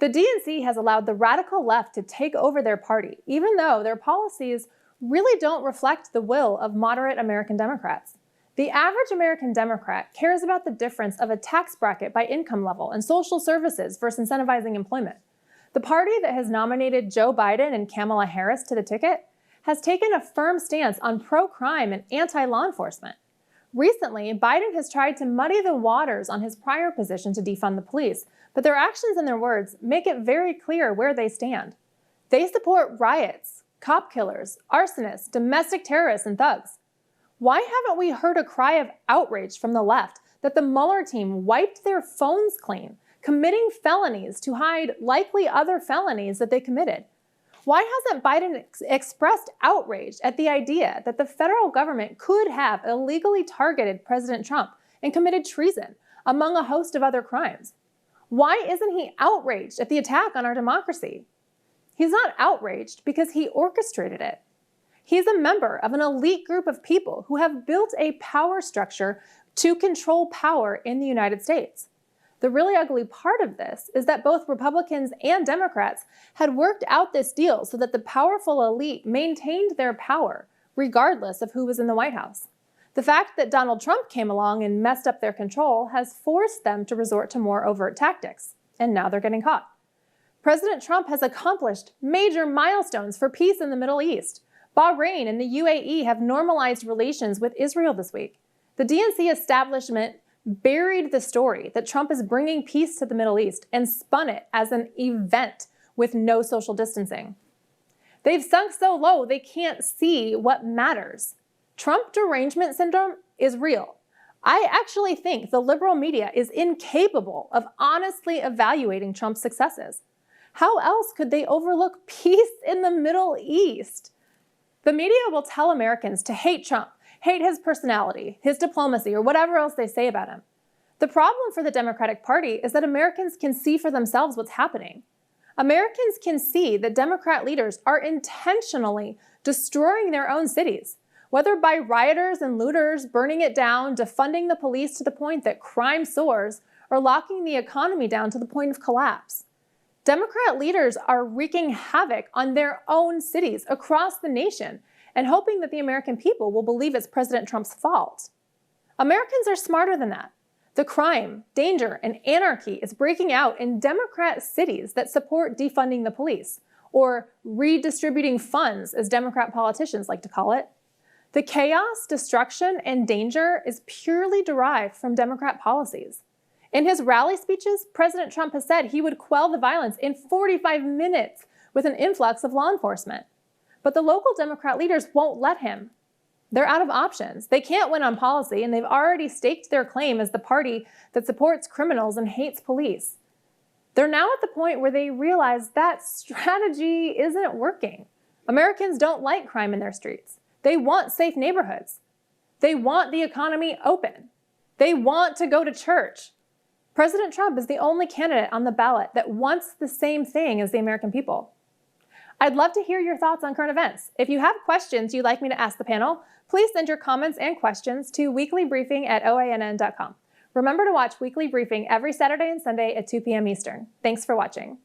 The DNC has allowed the radical left to take over their party, even though their policies really don't reflect the will of moderate American Democrats. The average American Democrat cares about the difference of a tax bracket by income level and social services versus incentivizing employment. The party that has nominated Joe Biden and Kamala Harris to the ticket has taken a firm stance on pro-crime and anti-law enforcement. Recently, Biden has tried to muddy the waters on his prior position to defund the police, but their actions and their words make it very clear where they stand. They support riots, cop killers, arsonists, domestic terrorists, and thugs. Why haven't we heard a cry of outrage from the left that the Mueller team wiped their phones clean, committing felonies to hide likely other felonies that they committed? Why hasn't Biden expressed outrage at the idea that the federal government could have illegally targeted President Trump and committed treason, among a host of other crimes? Why isn't he outraged at the attack on our democracy? He's not outraged because he orchestrated it. He's a member of an elite group of people who have built a power structure to control power in the United States. The really ugly part of this is that both Republicans and Democrats had worked out this deal so that the powerful elite maintained their power, regardless of who was in the White House. The fact that Donald Trump came along and messed up their control has forced them to resort to more overt tactics, and now they're getting caught. President Trump has accomplished major milestones for peace in the Middle East. Bahrain and the UAE have normalized relations with Israel this week. The DNC establishment buried the story that Trump is bringing peace to the Middle East and spun it as an event with no social distancing. They've sunk so low they can't see what matters. Trump derangement syndrome is real. I actually think the liberal media is incapable of honestly evaluating Trump's successes. How else could they overlook peace in the Middle East? The media will tell Americans to hate Trump, hate his personality, his diplomacy, or whatever else they say about him. The problem for the Democratic Party is that Americans can see for themselves what's happening. Americans can see that Democrat leaders are intentionally destroying their own cities, whether by rioters and looters burning it down, defunding the police to the point that crime soars, or locking the economy down to the point of collapse. Democrat leaders are wreaking havoc on their own cities across the nation and hoping that the American people will believe it's President Trump's fault. Americans are smarter than that. The crime, danger, and anarchy is breaking out in Democrat cities that support defunding the police, or redistributing funds, as Democrat politicians like to call it. The chaos, destruction, and danger is purely derived from Democrat policies. In his rally speeches, President Trump has said he would quell the violence in 45 minutes with an influx of law enforcement. But the local Democrat leaders won't let him. They're out of options. They can't win on policy, and they've already staked their claim as the party that supports criminals and hates police. They're now at the point where they realize that strategy isn't working. Americans don't like crime in their streets. They want safe neighborhoods. They want the economy open. They want to go to church. President Trump is the only candidate on the ballot that wants the same thing as the American people. I'd love to hear your thoughts on current events. If you have questions you'd like me to ask the panel, please send your comments and questions to weeklybriefing@oann.com. Remember to watch Weekly Briefing every Saturday and Sunday at 2 p.m. Eastern. Thanks for watching.